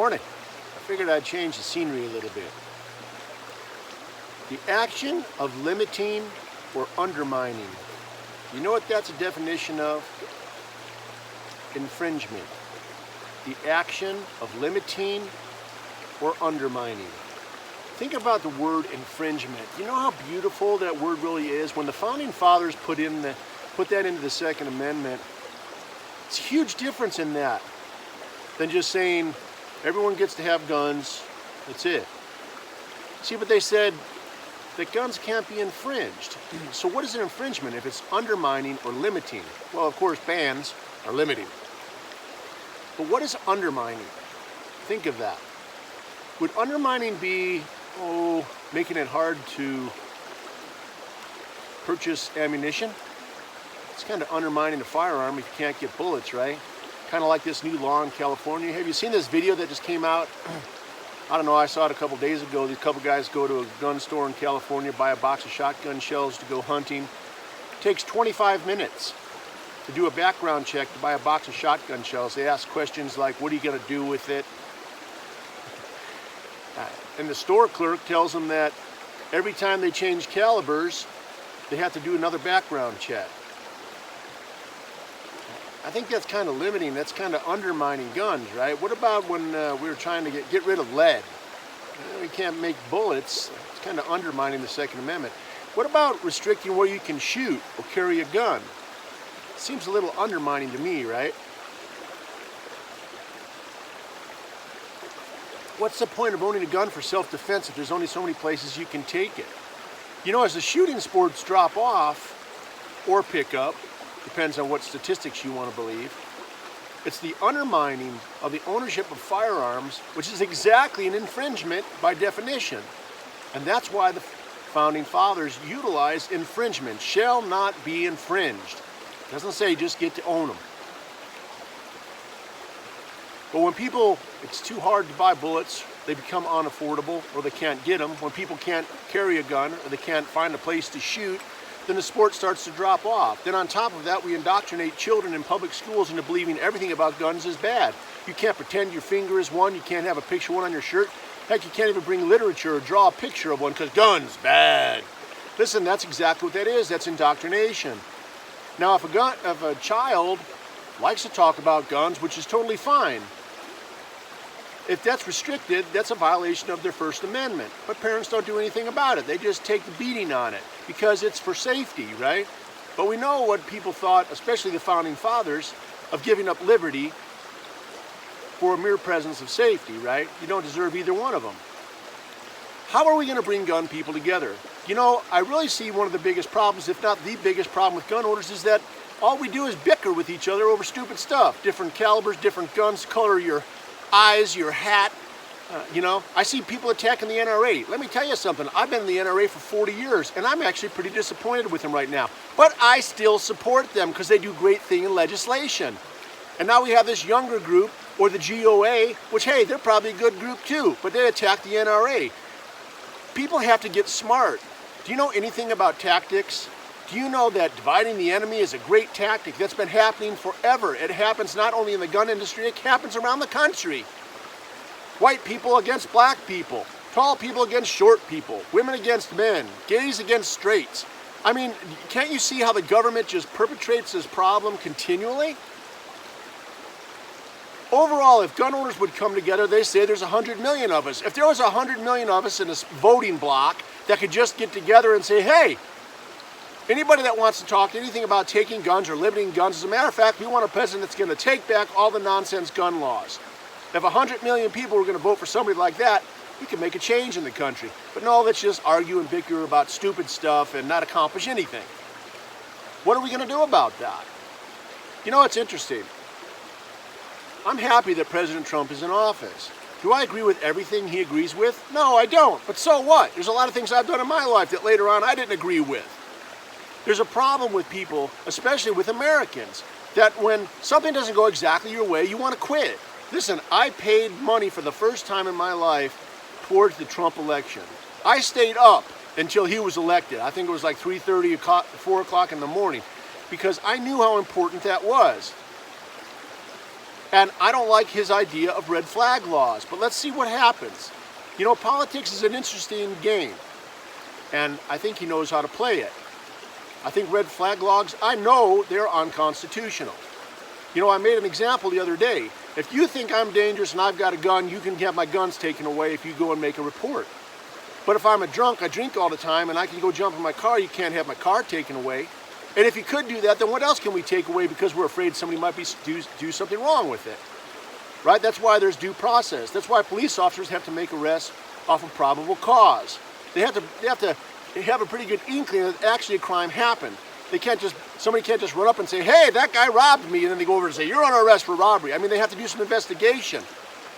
Morning. I figured I'd change the scenery a little bit. The action of limiting or undermining. You know what that's a definition of? Infringement. The action of limiting or undermining. Think about the word infringement. You know how beautiful that word really is? When the Founding Fathers put that into the Second Amendment, it's a huge difference in that than just saying everyone gets to have guns, that's it. See, but they said that guns can't be infringed. So what is an infringement if it's undermining or limiting? Well, of course, bans are limiting. But what is undermining? Think of that. Would undermining be, making it hard to purchase ammunition? It's kind of undermining a firearm if you can't get bullets, right? Kind of like this new law in California. Have you seen this video that just came out? I don't know, I saw it a couple days ago. These couple guys go to a gun store in California, buy a box of shotgun shells to go hunting. It takes 25 minutes to do a background check to buy a box of shotgun shells. They ask questions like, what are you going to do with it? And the store clerk tells them that every time they change calibers, they have to do another background check. I think that's kind of limiting, that's kind of undermining guns, right? What about when we were trying to get rid of lead? We can't make bullets, it's kind of undermining the Second Amendment. What about restricting where you can shoot or carry a gun? Seems a little undermining to me, right? What's the point of owning a gun for self-defense if there's only so many places you can take it? You know, as the shooting sports drop off or pick up, depends on what statistics you want to believe, it's the undermining of the ownership of firearms, which is exactly an infringement by definition. And that's why the Founding Fathers utilized infringement. Shall not be infringed. It doesn't say just get to own them. But when people, it's too hard to buy bullets, they become unaffordable or they can't get them. When people can't carry a gun or they can't find a place to shoot, then the sport starts to drop off. Then on top of that, we indoctrinate children in public schools into believing everything about guns is bad. You can't pretend your finger is one, you can't have a picture of one on your shirt. Heck, you can't even bring literature or draw a picture of one because guns, bad. Listen, that's exactly what that is, that's indoctrination. Now, if a child likes to talk about guns, which is totally fine, if that's restricted, that's a violation of their First Amendment. But parents don't do anything about it. They just take the beating on it because it's for safety, right? But we know what people thought, especially the Founding Fathers, of giving up liberty for a mere presence of safety, right? You don't deserve either one of them. How are we going to bring gun people together? You know, I really see one of the biggest problems, if not the biggest problem with gun owners, is that all we do is bicker with each other over stupid stuff. Different calibers, different guns, color your eyes, your hat. You know, I see people attacking the NRA. Let me tell you something. I've been in the NRA for 40 years, and I'm actually pretty disappointed with them right now. But I still support them because they do great thing in legislation. And now we have this younger group, or the GOA, which, hey, they're probably a good group too, but they attack the NRA. People have to get smart. Do you know anything about tactics? Do you know that dividing the enemy is a great tactic that's been happening forever? It happens not only in the gun industry, it happens around the country. White people against black people, tall people against short people, women against men, gays against straights. I mean, can't you see how the government just perpetrates this problem continually? Overall, if gun owners would come together, they say there's 100 million of us. If there was 100 million of us in this voting block that could just get together and say, hey, anybody that wants to talk anything about taking guns or limiting guns, as a matter of fact, we want a president that's going to take back all the nonsense gun laws. If 100 million people were going to vote for somebody like that, we could make a change in the country. But no, let's just argue and bicker about stupid stuff and not accomplish anything. What are we going to do about that? You know, it's interesting. I'm happy that President Trump is in office. Do I agree with everything he agrees with? No, I don't. But so what? There's a lot of things I've done in my life that later on I didn't agree with. There's a problem with people, especially with Americans, that when something doesn't go exactly your way, you want to quit. Listen, I paid money for the first time in my life towards the Trump election. I stayed up until he was elected. I think it was like 3:30, 4 o'clock in the morning, because I knew how important that was. And I don't like his idea of red flag laws, but let's see what happens. You know, politics is an interesting game, and I think he knows how to play it. I think red flag laws, I know they're unconstitutional. You know, I made an example the other day. If you think I'm dangerous and I've got a gun, you can have my guns taken away if you go and make a report. But if I'm a drunk, I drink all the time, and I can go jump in my car, you can't have my car taken away. And if you could do that, then what else can we take away because we're afraid somebody might do something wrong with it? Right? That's why there's due process. That's why police officers have to make arrests off of probable cause. They have to have a pretty good inkling that actually a crime happened. Somebody can't just run up and say, hey, that guy robbed me, and then they go over and say, you're under arrest for robbery. I mean, they have to do some investigation.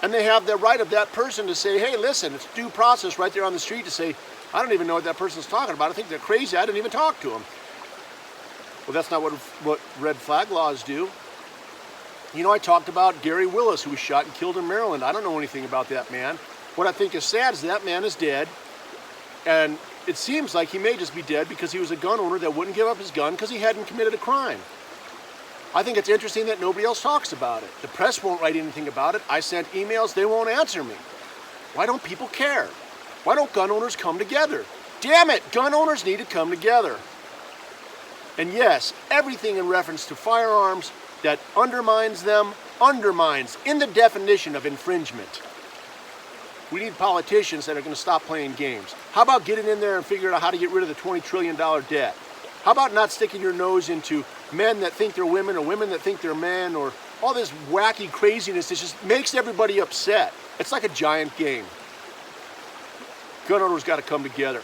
And they have the right of that person to say, hey, listen, it's due process right there on the street to say, I don't even know what that person's talking about. I think they're crazy. I didn't even talk to them. Well, that's not what red flag laws do. You know, I talked about Gary Willis, who was shot and killed in Maryland. I don't know anything about that man. What I think is sad is that man is dead, and it seems like he may just be dead because he was a gun owner that wouldn't give up his gun because he hadn't committed a crime. I think it's interesting that nobody else talks about it. The press won't write anything about it. I sent emails, they won't answer me. Why don't people care? Why don't gun owners come together? Damn it, gun owners need to come together. And yes, everything in reference to firearms that undermines them, undermines in the definition of infringement. We need politicians that are going to stop playing games. How about getting in there and figuring out how to get rid of the $20 trillion debt? How about not sticking your nose into men that think they're women or women that think they're men, or all this wacky craziness that just makes everybody upset? It's like a giant game. Gun owners got to come together.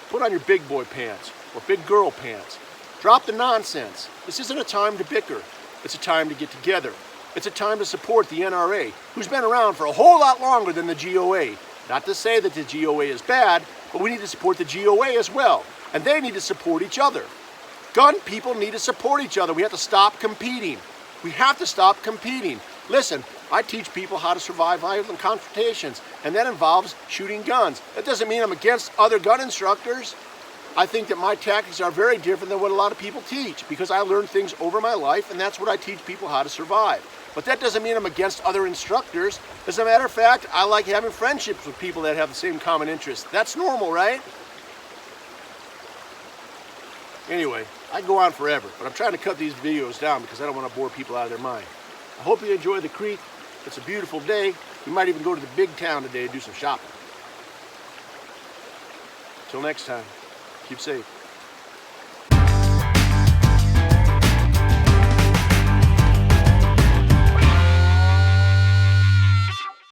Put on your big boy pants or big girl pants. Drop the nonsense. This isn't a time to bicker. It's a time to get together. It's a time to support the NRA, who's been around for a whole lot longer than the GOA. Not to say that the GOA is bad, but we need to support the GOA as well. And they need to support each other. Gun people need to support each other. We have to stop competing. We have to stop competing. Listen, I teach people how to survive violent confrontations, and that involves shooting guns. That doesn't mean I'm against other gun instructors. I think that my tactics are very different than what a lot of people teach, because I learned things over my life, and that's what I teach people how to survive. But that doesn't mean I'm against other instructors. As a matter of fact, I like having friendships with people that have the same common interests. That's normal, right? Anyway, I can go on forever, but I'm trying to cut these videos down because I don't want to bore people out of their mind. I hope you enjoy the creek. It's a beautiful day. We might even go to the big town today and do some shopping. Till next time, keep safe.